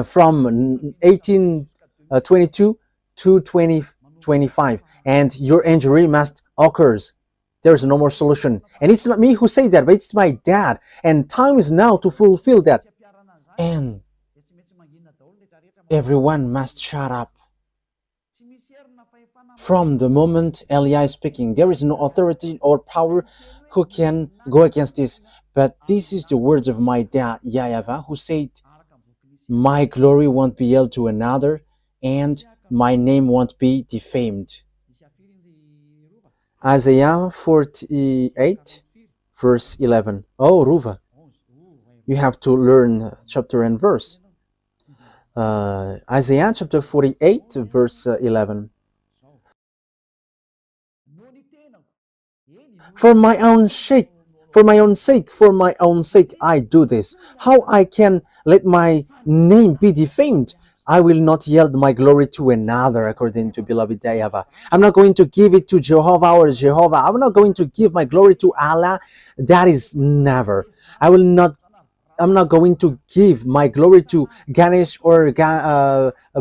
from 1822 to 2025, and your injury must occurs. There's no more solution. And it's not me who say that, but it's my dad. And time is now to fulfill that. And everyone must shut up. From the moment Elia is speaking, there is no authority or power who can go against this. But this is the words of my dad, YAHVAH, who said, my glory won't be held to another, and my name won't be defamed. Isaiah 48, verse 11. Oh, Ruva, you have to learn chapter and verse. Isaiah chapter 48, verse 11. For my own sake, I do this. How I can let my name be defamed? I will not yield my glory to another, according to beloved YAHVAH. I'm not going to give it to Jehovah or Jehovah. I'm not going to give my glory to Allah. That is never. I'm not going to give my glory to Ganesh or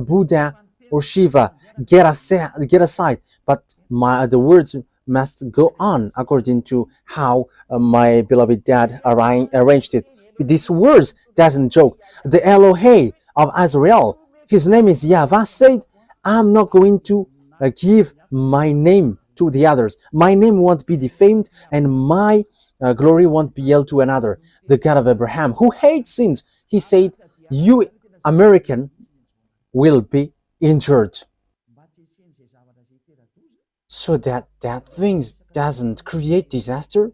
Buddha or Shiva. Get aside. But the words must go on according to how my beloved dad arranged it. These words doesn't joke. The Elohei of Israel, his name is YAHVAH, said, I'm not going to give my name to the others. My name won't be defamed, and my glory won't be held to another. The God of Abraham, who hates sins, he said, you American will be injured. So that things doesn't create disaster,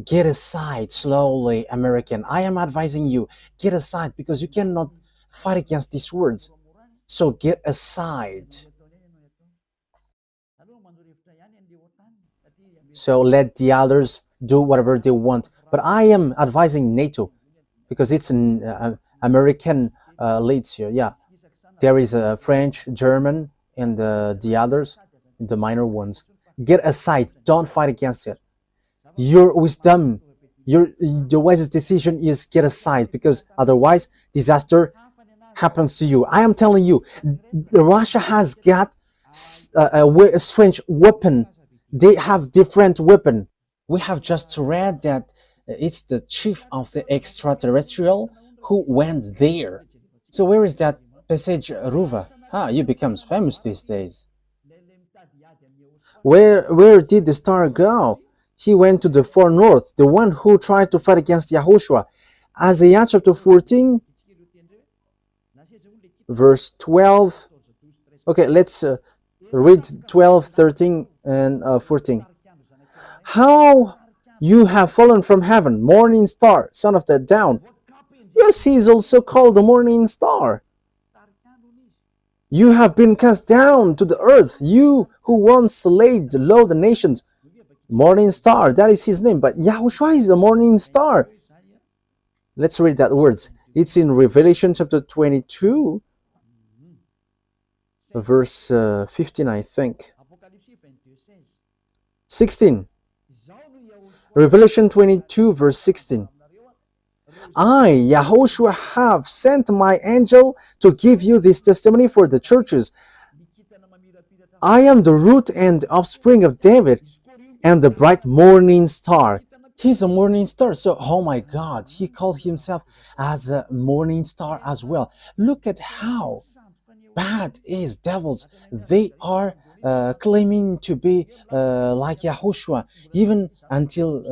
get aside slowly, American. I am advising you, get aside, because you cannot fight against these words. So get aside. So let the others do whatever they want. But I am advising NATO, because it's an American leads here. Yeah, there is a French, German, and the others, the minor ones. Get aside. Don't fight against it. Your wisdom, the wisest decision is get aside, because otherwise disaster happens to you. I am telling you, Russia has got a strange weapon. They have different weapon. We have just read that it's the chief of the extraterrestrial who went there. So where is that passage, Ruva? You become famous these days. Where did the star go? He went to the far north, the one who tried to fight against YAHOSHUAH. Isaiah chapter 14, verse 12. Okay, let's read 12, 13, and 14. How you have fallen from heaven, morning star, son of the dawn. Yes, he is also called the morning star. You have been cast down to the earth, you who once laid low the nations. Morning star, that is his name. But YAHOSHUAH is a morning star. Let's read that words. It's in Revelation chapter 22, verse 15, I think. 16. Revelation 22, verse 16. I, YAHOSHUAH, have sent my angel to give you this testimony for the churches. I am the root and offspring of David, and the bright morning star. He's a morning star. So, oh my God, he called himself as a morning star as well. Look at how bad is devils. They are claiming to be like YAHOSHUAH. Even until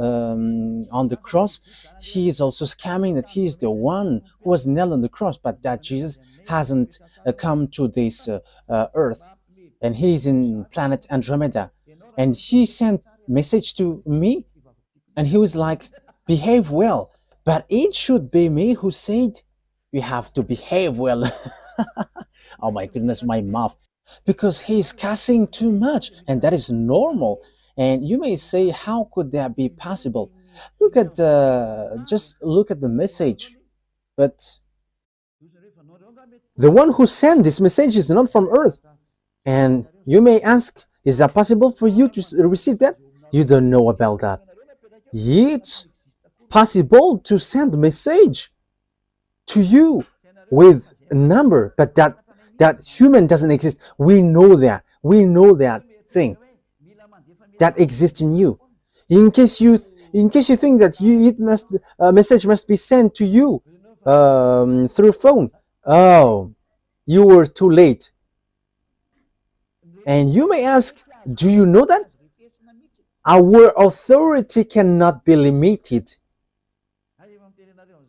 on the cross, he is also scamming that he is the one who was nailed on the cross, but that Jesus hasn't come to this earth, and he is in planet Andromeda. And he sent message to me, and he was like, behave well. But it should be me who said, you have to behave well. Oh my goodness, my mouth. Because he's cussing too much, and that is normal. And you may say, how could that be possible? Look at just look at the message. But the one who sent this message is not from earth. And you may ask, is that possible for you to receive that? You don't know about that. It's possible to send a message to you with a number, but that human doesn't exist. We know that. We know that thing that exists in you. In case you think that a message must be sent to you through phone. Oh, you were too late. And you may ask, do you know that our authority cannot be limited?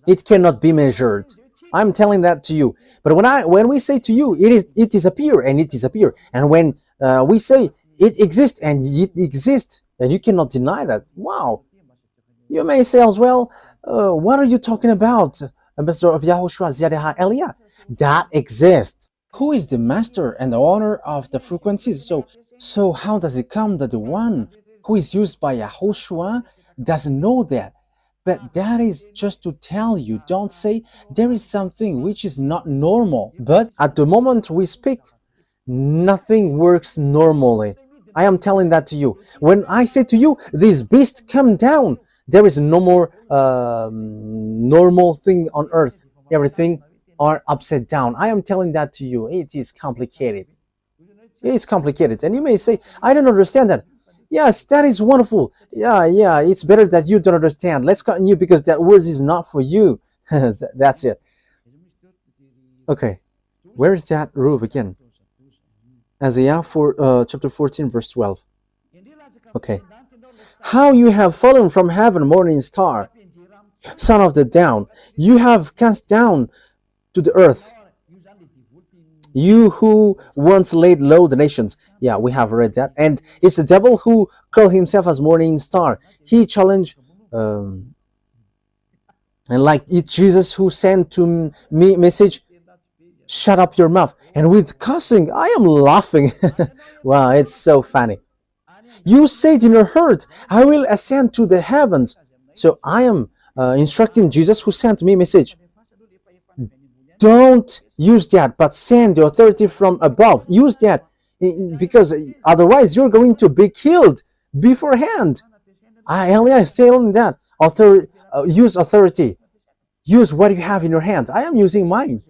It cannot be measured. I'm telling that to you. But when we say to you, it disappear and it disappear. And when we say it exists and it exists, and you cannot deny that. Wow. You may say as well, what are you talking about, Ambassador of YAHOSHUAH, ZIADEHA Elia? That exists. Who is the master and the owner of the frequencies? So how does it come that the one who is used by YAHOSHUAH doesn't know that? But that is just to tell you, don't say there is something which is not normal. But at the moment we speak, nothing works normally. I am telling that to you. When I say to you, this beast come down, there is no more normal thing on earth. Everything are upside down. I am telling that to you. It is complicated. It is complicated. And you may say, I don't understand that. Yes, that is wonderful. Yeah, it's better that you don't understand. Let's continue because that word is not for you. That's it. Okay, where is that roof again? Isaiah chapter 14, verse 12. Okay. How you have fallen from heaven, morning star, son of the down. You have cast down to the earth. You who once laid low the nations. Yeah, we have read that. And it's the devil who called himself as morning star. He challenged, and like it's Jesus who sent to me message, shut up your mouth. And with cussing, I am laughing. Wow, it's so funny. You said in your heart, I will ascend to the heavens. So I am instructing Jesus who sent me message. Don't use that, but send the authority from above. Use that, because otherwise you're going to be killed beforehand. Elia is telling that. Use authority. Use what you have in your hands. I am using mine.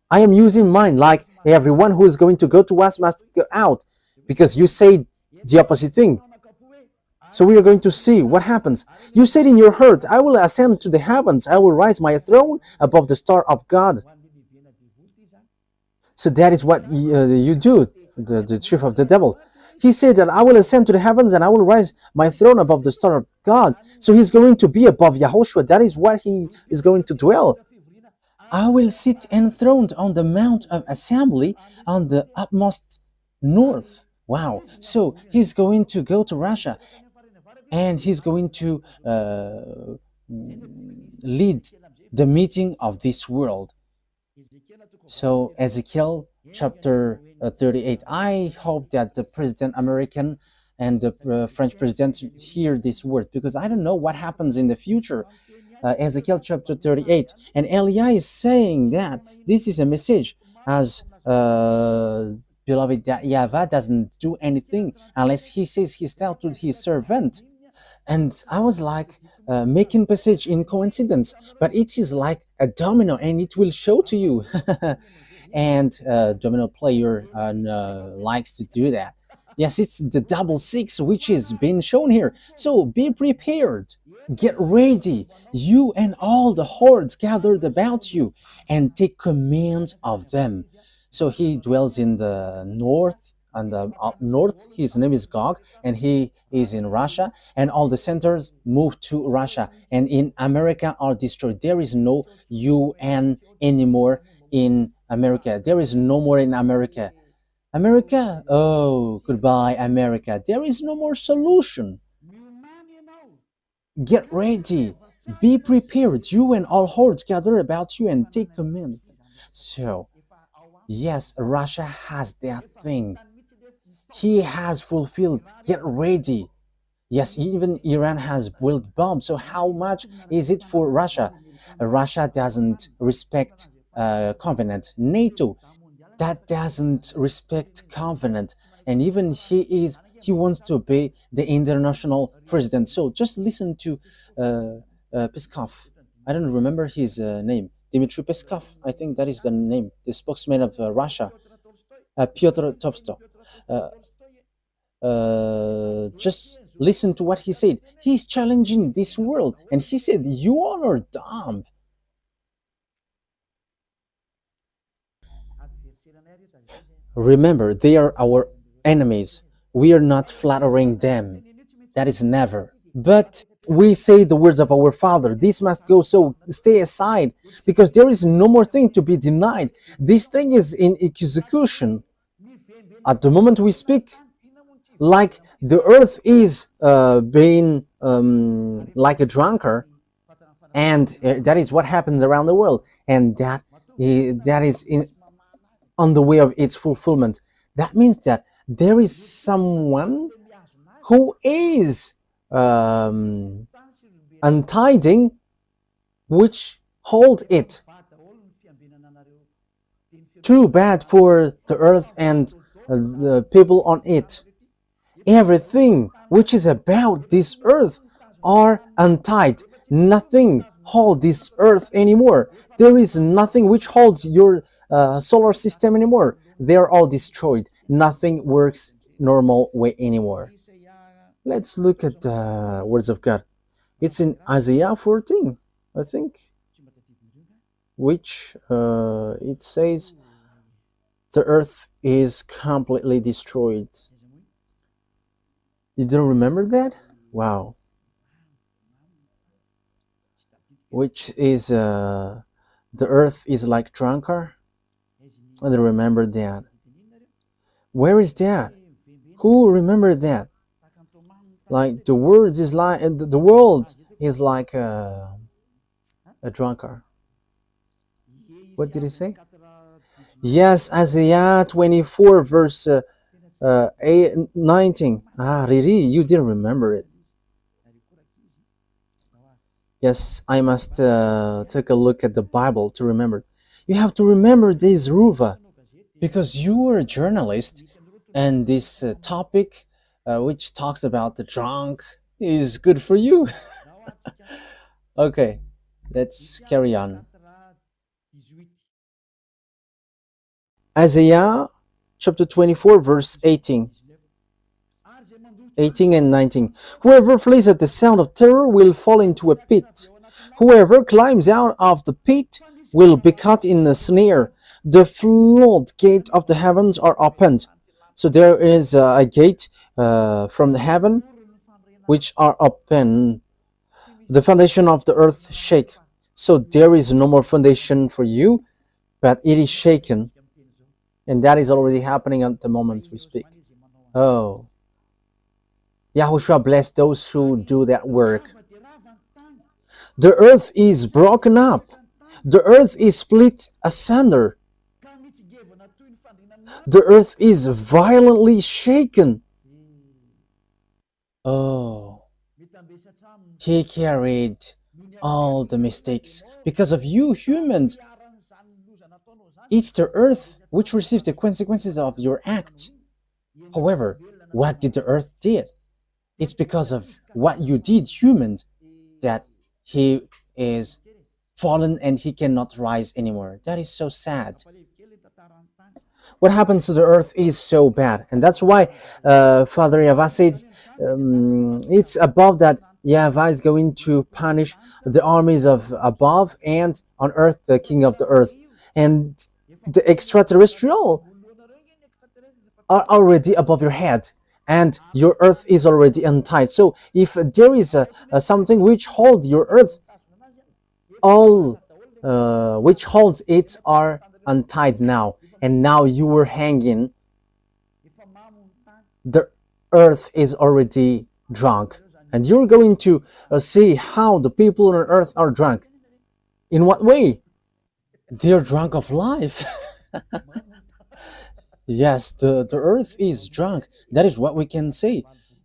I am using mine, like everyone who is going to go to us must go out, because you say the opposite thing. So we are going to see what happens. You said in your heart, I will ascend to the heavens. I will raise my throne above the star of God. So that is what you do, the chief of the devil. He said that I will ascend to the heavens and I will raise my throne above the star of God. So he's going to be above YAHOSHUAH. That is what he is going to dwell. I will sit enthroned on the mount of assembly on the utmost north. Wow. So he's going to go to Russia. And he's going to lead the meeting of this world. So Ezekiel chapter 38. I hope that the President American and the French President hear this word, because I don't know what happens in the future. Ezekiel chapter 38. And Elia is saying that this is a message as beloved, that YAHVAH doesn't do anything unless he says he's now to his servant. And I was like making passage in coincidence, but it is like a domino, and it will show to you. And domino player likes to do that. Yes, it's the double six which is being shown here. So be prepared, get ready, you and all the hordes gathered about you, and take command of them. So he dwells in the north. And up north, his name is Gog, and he is in Russia, and all the centers moved to Russia, and in America are destroyed. There is no UN anymore in America. There is no more in America. America, oh, goodbye, America. There is no more solution. Get ready, be prepared, you and all hordes gather about you, and take command. So, yes, Russia has that thing. He has fulfilled. Get ready. Yes, even Iran has built bombs. So how much is it for Russia? Russia doesn't respect covenant. NATO, that doesn't respect covenant. And even he wants to obey the international president. So just listen to Peskov. I don't remember his name. Dmitry Peskov, I think that is the name, the spokesman of Russia, Pyotr Tolstoy. Uh, just listen to what he said. He's challenging this world, and he said, "You all are dumb." Remember, they are our enemies. We are not flattering them. That is never. But we say the words of our Father. This must go, so stay aside, because there is no more thing to be denied. This thing is in execution. At the moment we speak, like the earth is being like a drunkard, and that is what happens around the world, and that is on the way of its fulfillment. That means that there is someone who is untiding, which hold it. Too bad for the earth and the people on it. Everything which is about this earth are untied. Nothing holds this earth anymore. There is nothing which holds your solar system anymore. They are all destroyed. Nothing works normal way anymore. Let's look at the words of God. It's in Isaiah 14, I think, which it says the earth is completely destroyed. You don't remember that? Wow. Which is the earth is like drunkard. I don't remember that. Where is that? Who remember that? Like the words is like the world is like a drunkard. What did he say? Yes, Isaiah 24 verse 19. Ah, Riri, you didn't remember it. Yes, I must take a look at the Bible to remember. You have to remember this, Ruva, because you are a journalist, and this topic, which talks about the drunk, is good for you. Okay, let's carry on. Isaiah chapter 24, verse 18. 18 and 19. Whoever flees at the sound of terror will fall into a pit. Whoever climbs out of the pit will be caught in a snare. The floodgate of the heavens are opened. So there is a gate from the heaven which are open. The foundation of the earth shake. So there is no more foundation for you, but it is shaken. And that is already happening at the moment we speak. Oh. YAHOSHUAH bless those who do that work. The earth is broken up. The earth is split asunder. The earth is violently shaken. Oh, he carried all the mistakes because of you humans. It's the earth which received the consequences of your act. However, what did the earth did? It's because of what you did, humans, that he is fallen and he cannot rise anymore. That is so sad. What happens to the earth is so bad, and that's why Father YAHVAH said it's above that YAHVAH is going to punish the armies of above, and on earth the king of the earth, and the extraterrestrial are already above your head, and your earth is already untied. So if there is something which holds your earth, all which holds it are untied now, and now you were hanging. The earth is already drunk, and you're going to see how the people on earth are drunk. In what way? They're drunk of life. Yes, the earth is drunk. That is what we can say.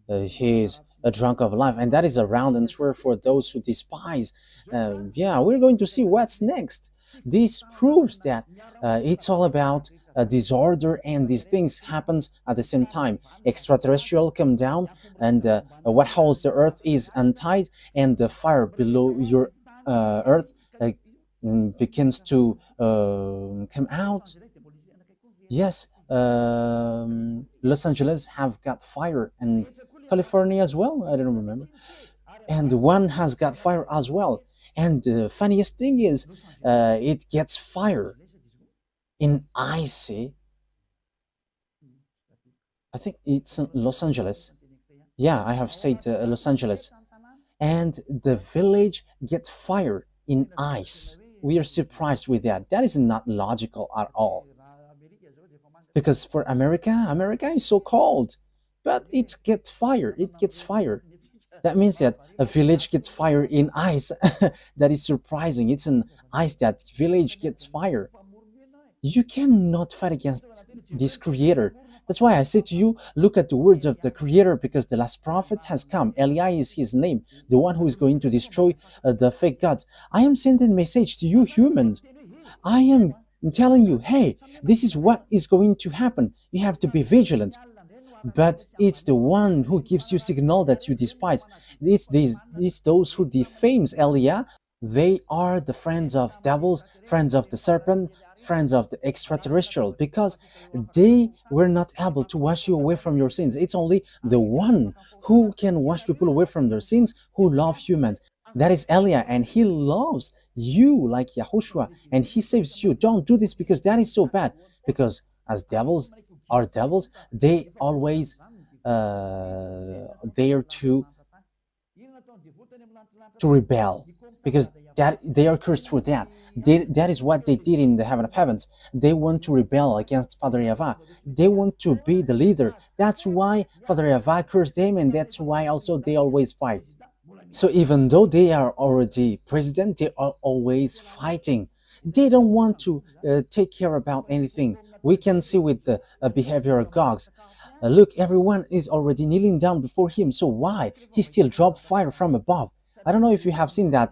He is a drunk of life, and that is a round answer for those who despise. Yeah, we're going to see what's next. This proves that it's all about disorder, and these things happens at the same time. Extraterrestrial come down, and what holds the earth is untied, and the fire below your earth begins to come out. Yes, Los Angeles have got fire, and California as well. I don't remember, and one has got fire as well. And the funniest thing is, it gets fire in icy. I think it's in Los Angeles. Yeah, I have said Los Angeles, and the village gets fire in ice. We are surprised with that. That is not logical at all. Because for America, America is so cold, but it gets fire. It gets fire. That means that a village gets fire in ice. That is surprising. It's an ice that village gets fire. You cannot fight against this creator. That's why I say to you, look at the words of the creator, because the last prophet has come. Eli is his name, the one who is going to destroy the fake gods. I am sending a message to you humans. I am telling you, hey, this is what is going to happen. You have to be vigilant. But it's the one who gives you signal that you despise. It's those who defames Elia. They are the friends of devils, friends of the serpent, friends of the extraterrestrial, because they were not able to wash you away from your sins. It's only the one who can wash people away from their sins who love humans. That is Elia, and he loves you like Yahushua, and he saves you. Don't do this because that is so bad. Because as devils are devils, they always dare to rebel, because that they are cursed for that. That is what they did in the heaven of heavens. They want to rebel against Father YAHVAH. They want to be the leader. That's why Father YAHVAH cursed them, and that's why also they always fight. So even though they are already president, they are always fighting. They don't want to take care about anything. We can see with the behavior of Gogs. Look, everyone is already kneeling down before him. So why he still dropped fire from above? I don't know if you have seen that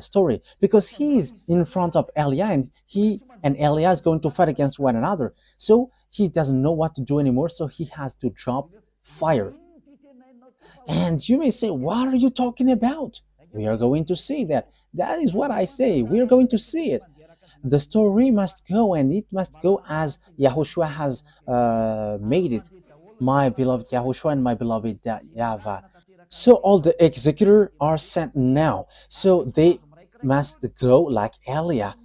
story, because he is in front of Elia, and he and Elia is going to fight against one another. So he doesn't know what to do anymore. So he has to drop fire. And you may say, what are you talking about? We are going to see that. That is what I say. We are going to see it. The story must go, and it must go as YAHOSHUAH has made it. My beloved YAHOSHUAH and my beloved YAHVAH. So all the executors are sent now. So they must go like Elia.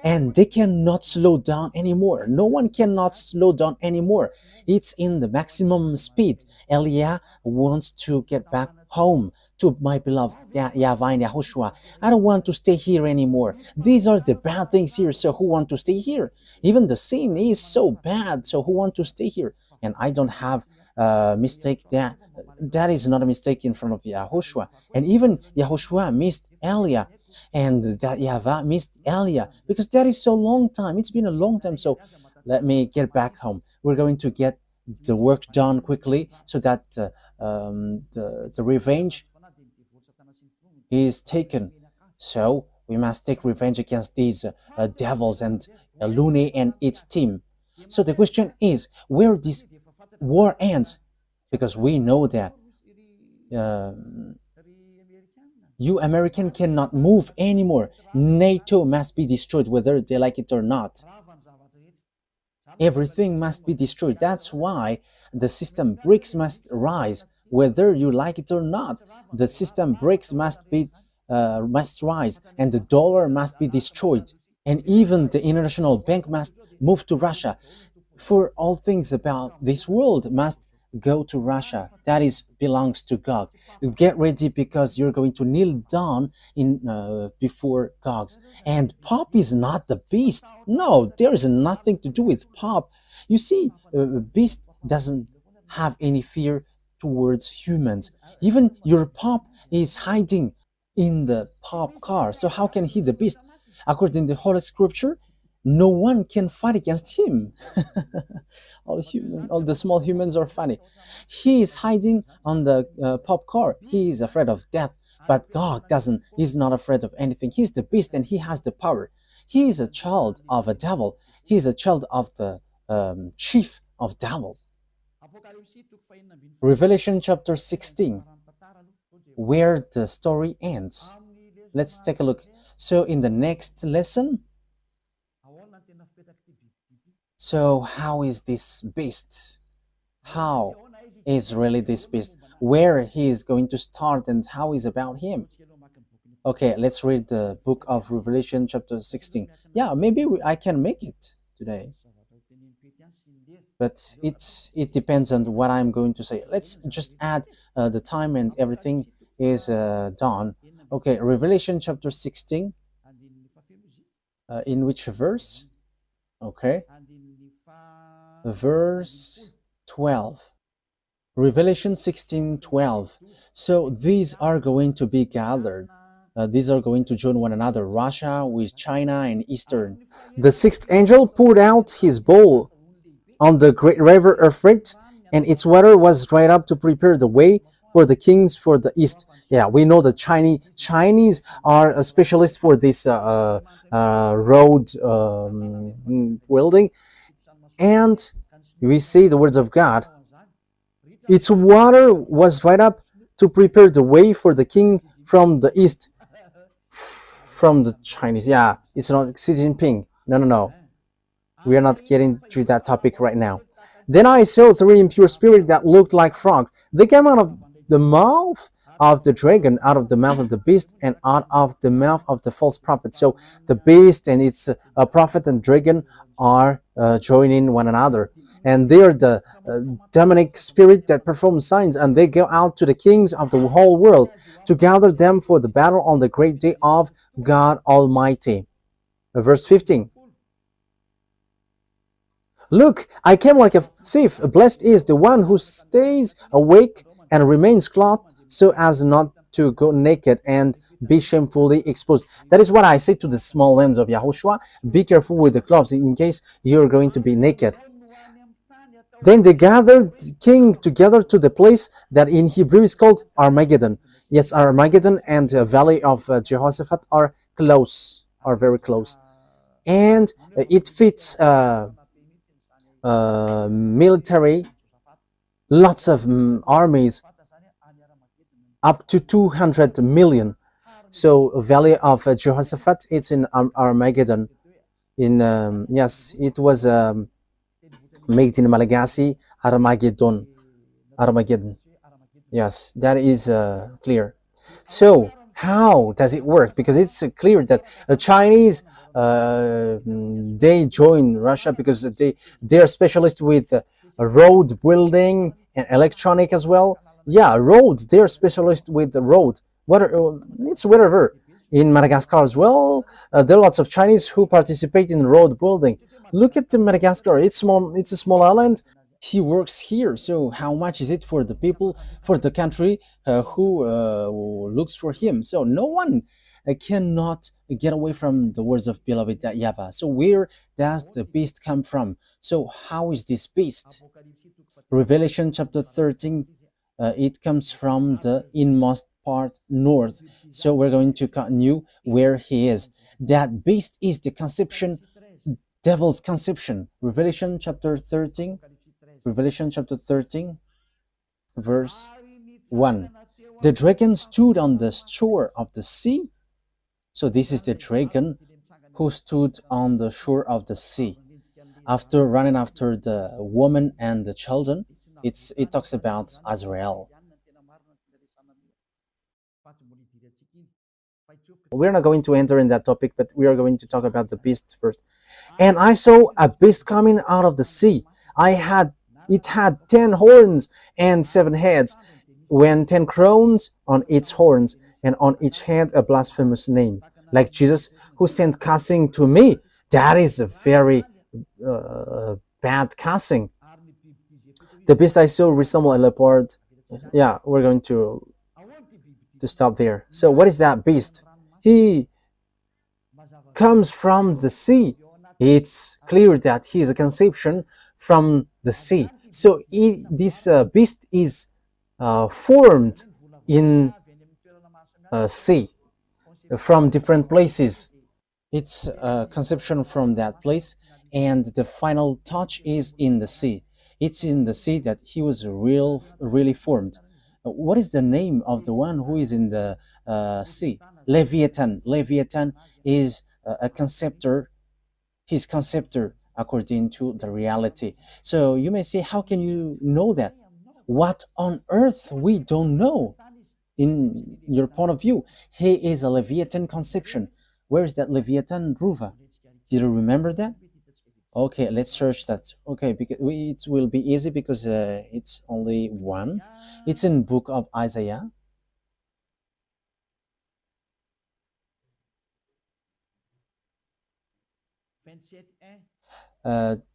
And they cannot slow down anymore. No one cannot slow down anymore. It's in the maximum speed. Elia wants to get back home to my beloved YAHVAH and YAHOSHUAH. I don't want to stay here anymore. These are the bad things here, so who want to stay here? Even the sin is so bad, so who want to stay here? And I don't have a mistake. That is not a mistake in front of YAHOSHUAH. And even YAHOSHUAH missed Elia, and that YAHVAH missed Elia, because that is so long time. It's been a long time. So let me get back home. We're going to get the work done quickly, so that the revenge is taken. So we must take revenge against these devils and Lune and its team. So the question is, where this war ends, because we know that you American cannot move anymore. NATO must be destroyed, whether they like it or not. Everything must be destroyed. That's why the system BRICS must rise, whether you like it or not. The system BRICS must rise, and the dollar must be destroyed, and even the international bank must move to Russia. For all things about this world must go to Russia. That is belongs to God. Get ready, because you're going to kneel down before gods. And Pop is not the beast. No, there is nothing to do with Pop. You see, beast doesn't have any fear towards humans. Even your Pop is hiding in the Pop car. So how can he the beast? According to the Holy Scripture, no one can fight against him. All the small humans are funny. He is hiding on the Pop car. He is afraid of death, but God doesn't. He's not afraid of anything. He's the beast, and he has the power. He is a child of a devil. He is a child of the chief of devils. Revelation chapter 16, where the story ends. Let's take a look. So in the next lesson, so how is this beast? How is really this beast? Where he is going to start and how is about him? Okay, let's read the book of Revelation chapter 16. Yeah, maybe I can make it today. But it depends on what I'm going to say. Let's just add the time and everything is done. Okay, Revelation chapter 16. In which verse? Okay. Verse 12. Revelation 16:12. So these are going to be gathered. These are going to join one another, Russia with China and Eastern. The sixth angel poured out his bowl on the great river Euphrates, and its water was dried up to prepare the way for the kings for the east. Yeah, we know the Chinese are a specialist for this road building, and we see the words of God. Its water was dried up to prepare the way for the king from the east. From the Chinese, yeah, it's not Xi Jinping. No. We are not getting to that topic right now. Then I saw three impure spirits that looked like frogs. They came out of the mouth of the dragon, out of the mouth of the beast, and out of the mouth of the false prophet. So the beast and its prophet and dragon are joining one another. And they are the demonic spirit that perform signs, and they go out to the kings of the whole world to gather them for the battle on the great day of God Almighty. Verse 15. Look, I came like a thief. Blessed is the one who stays awake and remains clothed so as not to go naked and be shamefully exposed. That is what I say to the small lambs of YAHOSHUAH. Be careful with the clothes in case you're going to be naked. Then they gathered the king together to the place that in Hebrew is called Armageddon. Yes, Armageddon and the valley of Jehoshaphat are close, are very close. And it fits military, lots of armies, up to 200 million. So valley of Jehoshaphat, it's in Armageddon. In yes, it was made in Malagasy, Armageddon. Yes, that is clear. So how does it work? Because it's clear that the Chinese they join Russia because they are specialists with road building and electronic as well. Yeah, roads. They are specialists with the road. It's whatever. In Madagascar as well, there are lots of Chinese who participate in road building. Look at Madagascar. It's small. It's a small island. He works here. So how much is it for the people, for the country who looks for him? So no one cannot get away from the words of beloved YAHVAH. So where does the beast come from? So how is this beast? Revelation chapter 13, it comes from the inmost part north. So we're going to continue where he is. That beast is the conception, devil's conception. Revelation chapter 13, verse 1. The dragon stood on the shore of the sea. So this is the dragon who stood on the shore of the sea. After running after the woman and the children, it talks about Azrael. We're not going to enter in that topic, but we are going to talk about the beast first. And I saw a beast coming out of the sea. It had 10 horns and 7 heads, when 10 crowns on its horns, and on each head a blasphemous name, like Jesus, who sent cussing to me. That is a very bad cussing. The beast I saw resembled a leopard. Yeah, we're going to stop there. So what is that beast? He comes from the sea. It's clear that he is a conception from the sea. So this beast is formed in sea from different places. It's a conception from that place, and the final touch is in the sea. It's in the sea that he was really formed. what is the name of the one who is in the sea? Leviathan. Leviathan is a conceptor. His conceptor according to the reality. So you may say, how can you know that? What on earth we don't know? In your point of view, he is a Leviathan conception. Where is that Leviathan, Ruva? Did you remember that? Okay, let's search that. Okay, because it will be easy because it's only one. It's in book of Isaiah.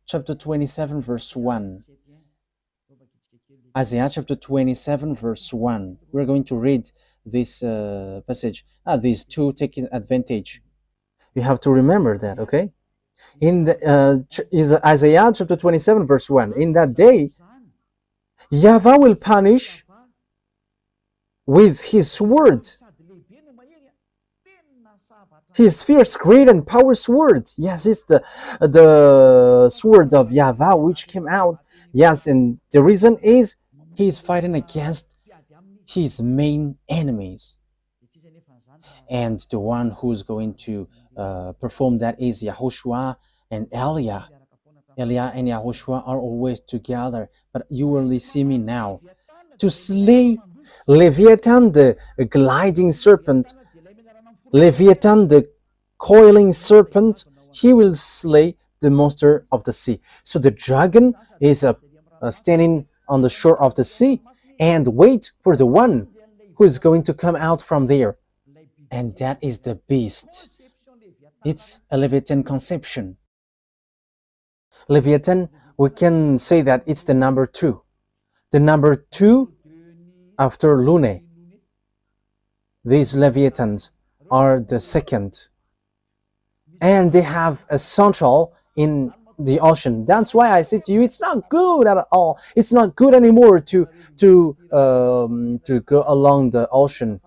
Chapter 27, verse 1. Isaiah chapter 27, verse 1. We're going to read this passage. These two taking advantage. You have to remember that, okay? In the is Isaiah chapter 27, verse 1. In that day, YAHVAH will punish with his sword, his fierce, great, and power sword. Yes, it's the sword of YAHVAH which came out. Yes, and the reason is he's fighting against his main enemies. And the one who's going to perform that is YAHOSHUAH and Eliah. Eliah and YAHOSHUAH are always together, but you only see me now. To slay Leviathan, the gliding serpent, Leviathan, the coiling serpent, he will slay the monster of the sea. So the dragon is standing on the shore of the sea and wait for the one who is going to come out from there. And that is the beast. It's a Leviathan conception. Leviathan, we can say that it's the number 2. The number 2 after Lune. These Leviathans are the second. And they have a central in the ocean. That's why I said to you, it's not good at all. It's not good anymore to go along the ocean.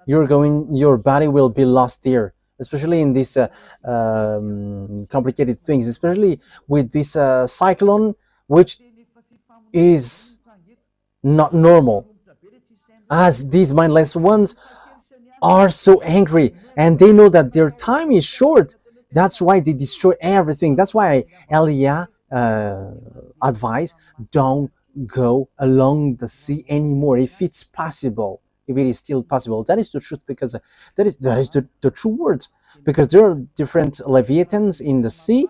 Your body will be lost there, especially in these complicated things, especially with this cyclone, which is not normal. As these mindless ones are so angry and they know that their time is short. That's why they destroy everything. That's why Eliah advised, don't go along the sea anymore if it's possible, if it is still possible. That is the truth, because that is the true words, because there are different Leviathans in the sea,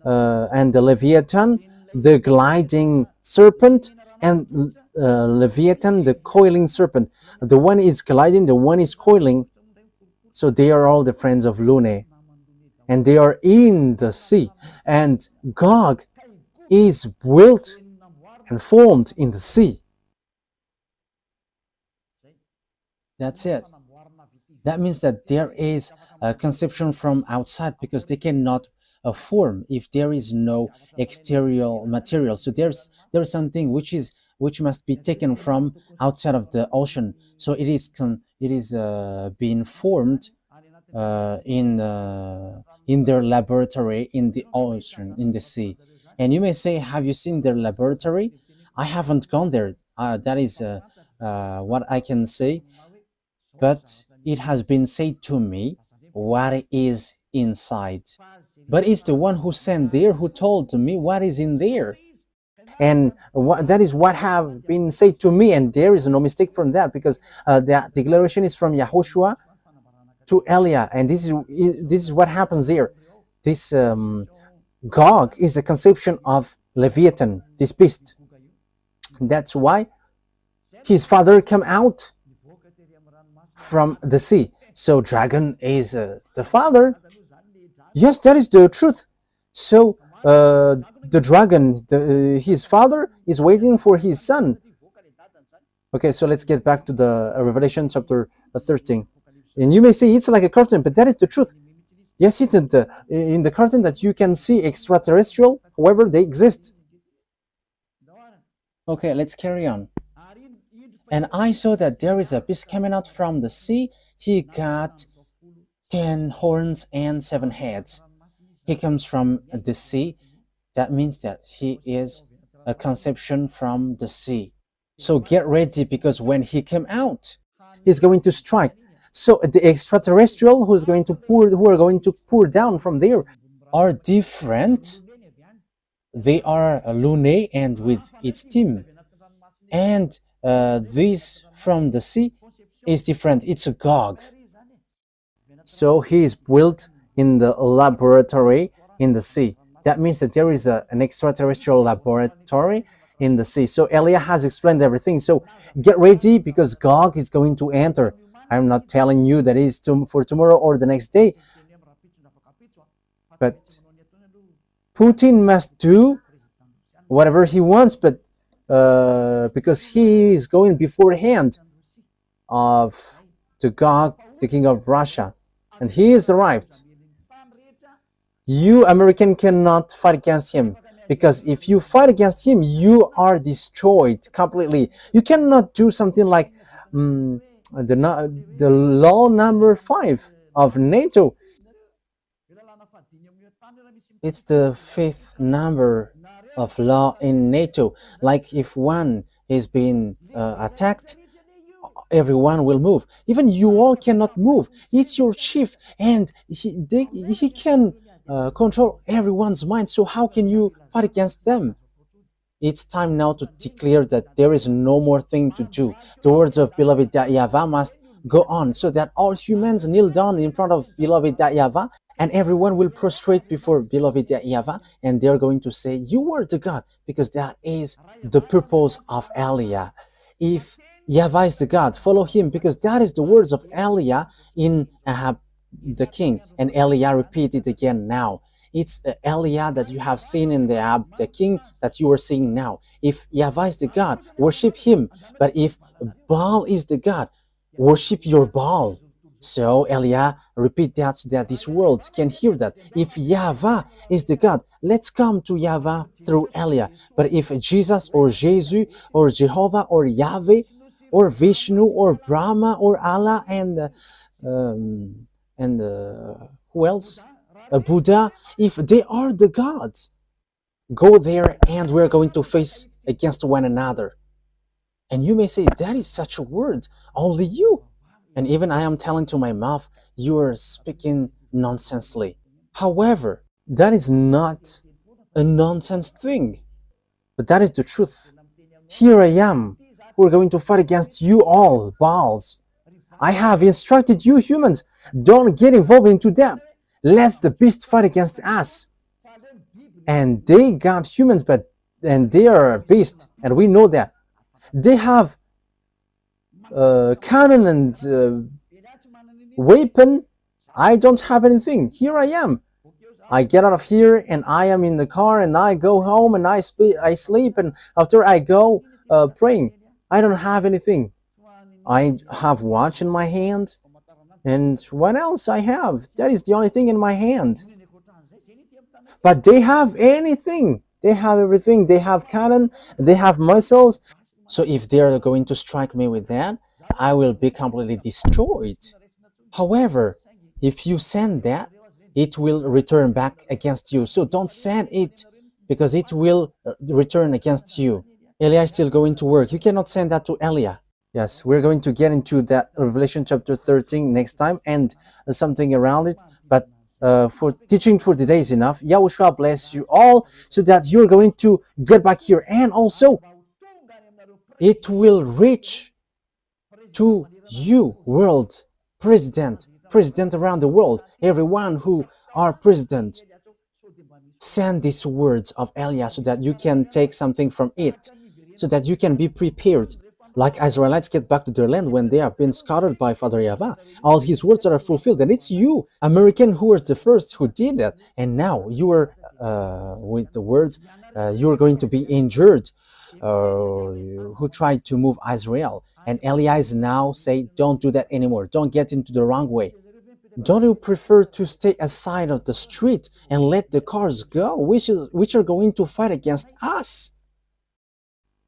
and the Leviathan, the gliding serpent, and Leviathan, the coiling serpent. The one is gliding, the one is coiling. So they are all the friends of Lune, and they are in the sea. And Gog is built and formed in the sea. That's it. That means that there is a conception from outside, because they cannot form if there is no exterior material. So there's something which must be taken from outside of the ocean. So it is being formed in their laboratory in the ocean, in the sea. And you may say, have you seen their laboratory? I haven't gone there. That is what I can say. But it has been said to me what is inside. But it's the one who sent there who told me what is in there. And that is what have been said to me, and there is no mistake from that, because the declaration is from YAHOSHUAH to Eliah, and this is what happens there. This Gog is a conception of Leviathan, this beast. That's why his father came out from the sea. So dragon is the father. Yes, that is the truth. So the dragon, his father, is waiting for his son. Okay, so let's get back to the Revelation chapter 13. And you may say it's like a curtain, but that is the truth. Yes, it's in the curtain that you can see extraterrestrial, however, they exist. Okay, let's carry on. And I saw that there is a beast coming out from the sea. He got 10 horns and 7 heads. He comes from the sea. That means that he is a conception from the sea. So get ready, because when he came out, he's going to strike. So the extraterrestrial who are going to pour down from there are different. They are Lunae and with its team. And this from the sea is different. It's a Gog. So he is built in the laboratory in the sea. That means that there is an extraterrestrial laboratory in the sea. So Elia has explained everything. So get ready, because Gog is going to enter. I'm not telling you that it's for tomorrow or the next day. But Putin must do whatever he wants, but because he is going beforehand of the Gog, the king of Russia, and he is arrived. You American cannot fight against him, because if you fight against him, you are destroyed completely. You cannot do something like the law number 5 of NATO. It's the 5th number of law in NATO. Like if one is being attacked, everyone will move. Even you all cannot move. It's your chief, and he can control everyone's mind. So how can you fight against them? It's time now to declare that there is no more thing to do. The words of beloved YAHVAH must go on, so that all humans kneel down in front of beloved YAHVAH, and everyone will prostrate before beloved YAHVAH, and they're going to say, "You are the God," because that is the purpose of Elia. If YAHVAH is the God, follow him, because that is the words of Elia in Ahab the king, and Elia repeated again now. It's Elia that you have seen in the Ahab the king that you are seeing now. If YAHVAH is the God, worship him. But if Baal is the God, worship your Baal. So Elia repeat that, so that this world can hear that. If YAHVAH is the God, let's come to YAHVAH through Elia. But if Jesus or Jesus or Jehovah or Yahweh or Vishnu or Brahma or Allah and who else? Buddha, if they are the gods, go there and we're going to face against one another. And you may say, that is such a word, only you. And even I am telling to my mouth, you are speaking nonsensely. However, that is not a nonsense thing, but that is the truth. Here I am. We're going to fight against you all, Baals. I have instructed you humans, don't get involved into them. Let the beast fight against us. And they got humans, and they are a beast, and we know that. They have cannon and weapon. I don't have anything. Here I am. I get out of here, and I am in the car, and I go home, and I sleep, and after I go praying. I don't have anything. I have watch in my hand. And what else I have? That is the only thing in my hand. But they have anything. They have everything. They have cannon. They have missiles. So if they are going to strike me with that, I will be completely destroyed. However, if you send that, it will return back against you. So don't send it, because it will return against you. Elia is still going to work. You cannot send that to Elia. Yes, we're going to get into that Revelation chapter 13 next time and something around it. But for teaching for today is enough. YAHOSHUAH bless you all, so that you're going to get back here. And also, it will reach to you, world president around the world, everyone who are president. Send these words of Elia, so that you can take something from it, so that you can be prepared. Like Israelites get back to their land when they have been scattered by Father YAHVAH. All his words are fulfilled. And it's you, American, who was the first who did that. And now you are, with the words, you are going to be injured, who tried to move Israel. And Elia is now saying, don't do that anymore. Don't get into the wrong way. Don't you prefer to stay aside of the street and let the cars go, which are going to fight against us?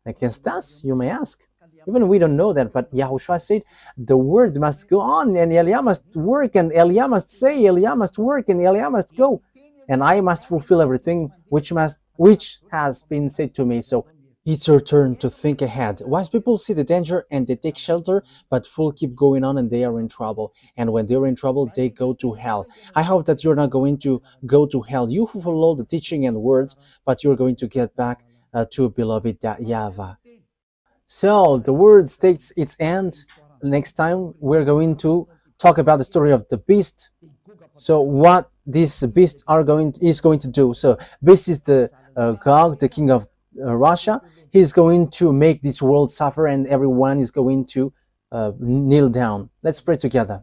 Against us, you may ask. Even we don't know that, but YAHOSHUAH said the word must go on, and Elia must work, and Elia must say, Elia must work, and Elia must go, and I must fulfill everything which has been said to me. So It's your turn to think ahead. Wise people see the danger and they take shelter, but fools keep going on and they are in trouble. And when they're in trouble, they go to hell. I hope that you're not going to go to hell. You who follow the teaching and words, but you're going to get back to beloved YAHVAH. So the words takes its end. Next time we're going to talk about the story of the beast. So what this beast is going to do. So beast is the Gog, the king of Russia. He's going to make this world suffer and everyone is going to kneel down. Let's pray together.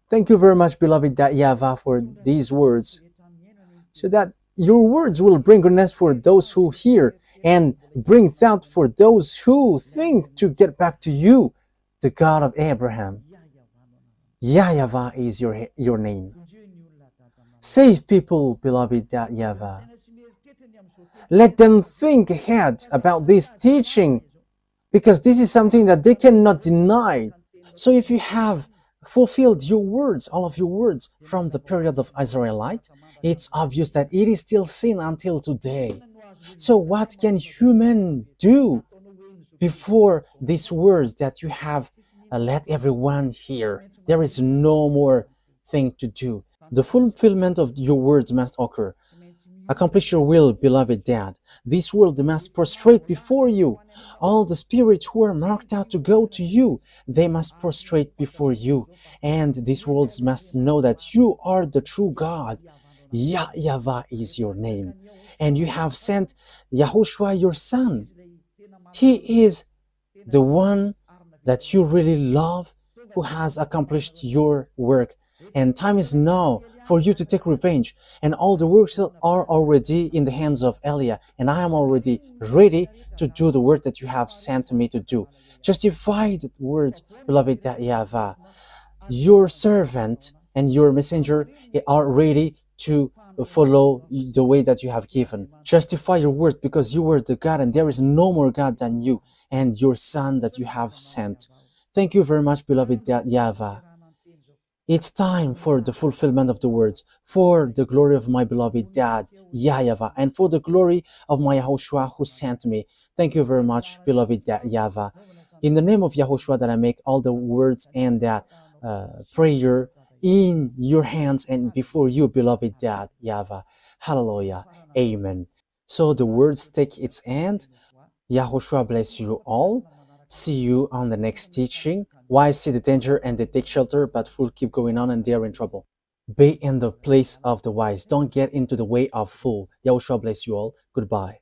Thank you very much, beloved YAHVAH, for these words, so that your words will bring goodness for those who hear and bring thought for those who think to get back to you, the God of Abraham. YAHVAH is your name. Save people, beloved YAHVAH. Let them think ahead about this teaching, because this is something that they cannot deny. So if you have fulfilled your words, all of your words from the period of Israelite, it's obvious that it is still sin until today. So what can human do before these words that you have let everyone hear? There is no more thing to do. The fulfillment of your words must occur. Accomplish your will, beloved Dad. This world must prostrate before you. All the spirits who are marked out to go to you, they must prostrate before you. And this world must know that you are the true God. YAHVAH is your name. And you have sent YAHOSHUAH, your son. He is the one that you really love, who has accomplished your work. And time is now for you to take revenge. And all the works are already in the hands of Elia. And I am already ready to do the work that you have sent me to do. Justify the words, beloved YAHVAH. Your servant and your messenger are ready to follow the way that you have given. Justify your word, because you are the God and there is no more God than you and your son that you have sent. Thank you very much, beloved YAHVAH. It's time for the fulfillment of the words, for the glory of my beloved Dad, YAHVAH, and for the glory of my YAHOSHUAH who sent me. Thank you very much, beloved YAHVAH. In the name of YAHOSHUAH that I make all the words and that prayer in your hands and before you, beloved Dad, YAHVAH. Hallelujah. Amen. So the words take its end. YAHOSHUAH bless you all. See you on the next teaching. Wise see the danger and they take shelter, but fools keep going on and they are in trouble. Be in the place of the wise. Don't get into the way of fool. YAHOSHUAH bless you all. Goodbye.